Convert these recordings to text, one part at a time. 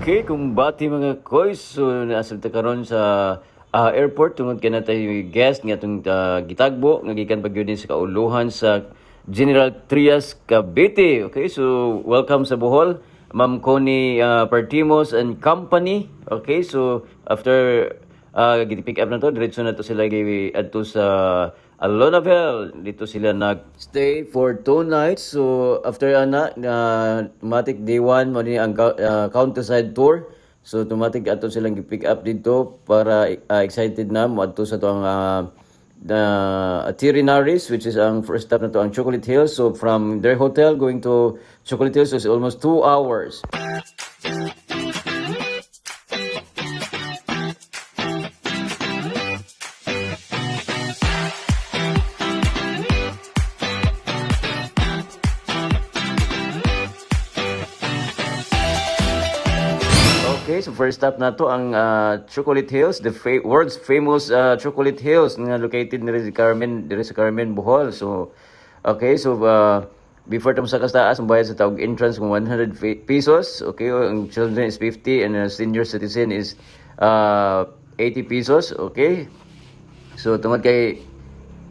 Okay, kung bati mga koys, so naasabta karon sa airport tungod kay natay guest nga itong gitagbo nga gikan pag yun sa kauluhan sa General Trias Cavite. Okay, so welcome sa Bohol, Ma'am Connie Partimos and Company. Okay, so after pick up na to, diretso na to sila adto sa Alonavel. Dito sila nag-stay for 2 nights. So after automatic day 1 mo ni ang countryside tour. So automatic ato silang pick up dito para excited na mo adto sa to ang itineraries, which is ang first stop na to ang Chocolate Hills. So from their hotel going to Chocolate Hills is almost 2 hours. Okay, so first stop na to ang Chocolate Hills, the world's famous Chocolate Hills nga located sa Carmen, Bohol. So okay, so before tamo sa taas, ang bayad sa tawag entrance kung 100 pesos. Okay, ang children is 50 and senior citizen is 80 pesos. Okay, so tungod kay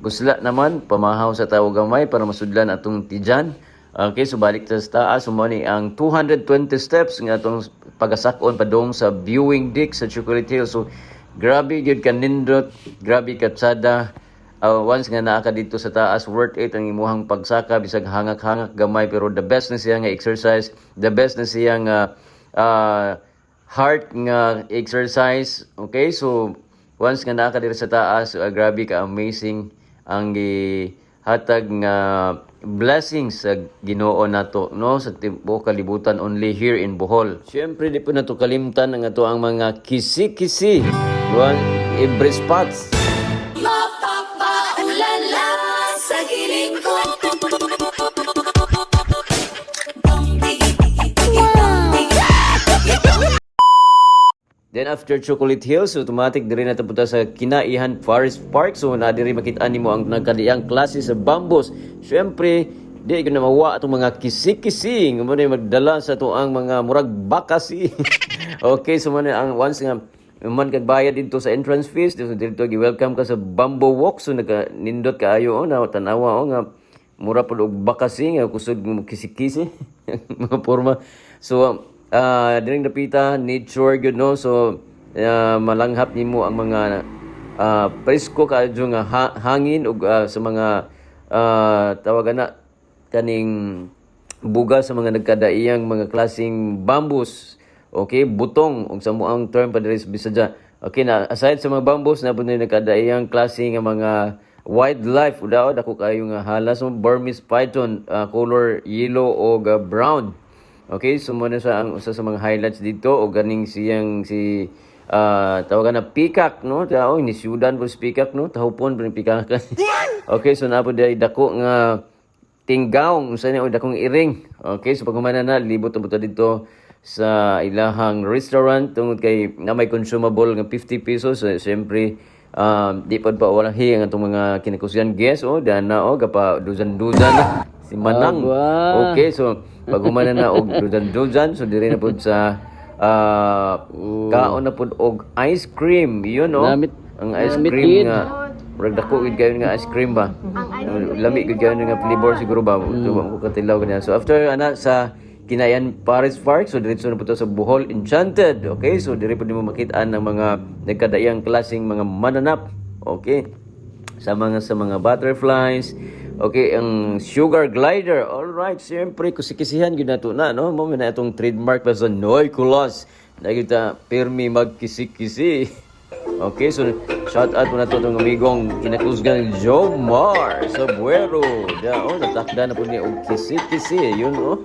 gusla naman pamahaw sa tao gamay para masudlan atong tijan. Okay, so balik sa taas, sumani ang 220 steps nga atong pagasakon padong sa viewing deck sa Chocolate Hills. So grabe gyud ka nindot, grabe ka tsada. Once nga naa ka dito sa taas, worth it ang imuhang pagsaka bisag hangak-hangak gamay, pero the best na siya nga exercise, the best na siya nga heart nga exercise. Okay, so once nga naa ka dito sa taas, grabe ka amazing ang hatag nga blessings sa Ginoo nato, no, sa tibuok kalibutan, only here in Bohol. Syempre di po nato kalimtan ang ato ang mga kisi-kisi duang every spots. Mapapaulala sa giling ko. Then after Chocolate Hills, automatic diri na tapunta sa Kinaihan Forest Park. So na diri makita nimo ang nagkadiyang klase sa bambos. Syempre, di ko na mawa atong mga kisi-kisi mo na magdala sa to ang mga murag bakasi. Okay, so man ang once nga man kag bayad dito sa entrance fees, dito gi-welcome ka sa Bamboo Walk. So nindot kaayo na tanawa nga mura pud og bakasi nga kusog mo kisi-kisi mga porma. So diring dapita nature good, no, so malanghap nimo ang mga presko kaadyo nga hangin ug sa mga tawagan na kaning buga sa mga nagkadaiyang mga klaseng bambus. Okay, butong ug sa moang term pa diri sa Bisaya. Okay, na aside sa mga bambus na pud nagkadaiyang klase nga mga wildlife daw dako kayo nga halas mo Burmese python, color yellow o brown. Okay, so muna sa ang usa sa mga highlights dito o ganing siyang si tawagan na peacock, no? Tao ni Sudan po si peacock, no? Tahupon po ni peacock. Okay, so napo day dako nga tinggaong usa ni dakong iring. Okay, so pag humana na libot na buta dito sa ilahang restaurant tungod kay na may consumable nga 50 pesos. So, siyempre di pa wala hiyang atong mga kinakusyan guest dana gapa duzan-duzan na si Manang. Okay, so pag humana na og duzan-duzan, so diri na pud sa kaon na pud og ice cream. Yun, no? Ang ice cream nga murag dako gid kayo nga ice cream ba. Lami gid kayo nga flavor siguro ba. Ko katilaw kanya. So after sa Kinaihan Forest Park, so diretso na po sa Bohol Enchanted. Okay, so diri po mo makitaan ng mga nagkadaiyang klaseng mga mananap. Okay, sa mga butterflies. Okay, ang sugar glider. All right, siyempre kusikisihan gyud nato na, no, mo na itong trademark pa sa Noy Kulas na kita permi magkisi-kisi. Okay, so shout out po na to itong amigong kinakusgan Jomar sa Buero. Natakda na po niya og kisi-kisi. Yun, no?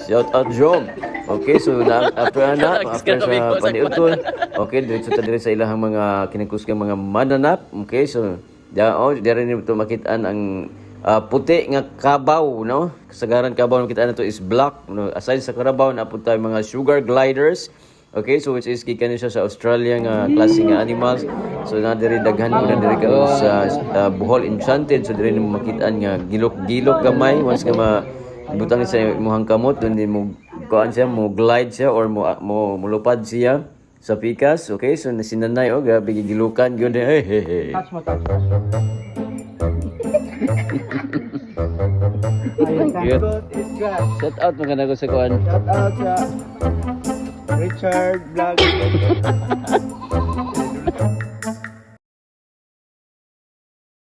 Shout out Jom. Okay, so after sa paniutol, okay, diretso ta dire sa ilahang mga kinakusgan mga mananap. Okay, so diri ni to makitaan ang puti nga kabaw, no? Kasagaran kabaw makitaan nato is black, no? Aside sa kabaw na pud tayo mga sugar gliders. Okay, so which is gikan siya sa Australia nga klase nga animals. So na diri daghan mo na diri karon sa Bohol Enchanted. So diri mo makitaan nga gilok-gilok gamay once nga butang sa imong kamot, doon din mo kuan siya, mo glide siya or mo mulupad siya sa pikas. Okay, so sinanay o gabi gilukan gyud eh. Touch mo. Ayun ka. Cute. Good is God. Shout out mga nago sa kuan. Shout out sa Richard Vlog.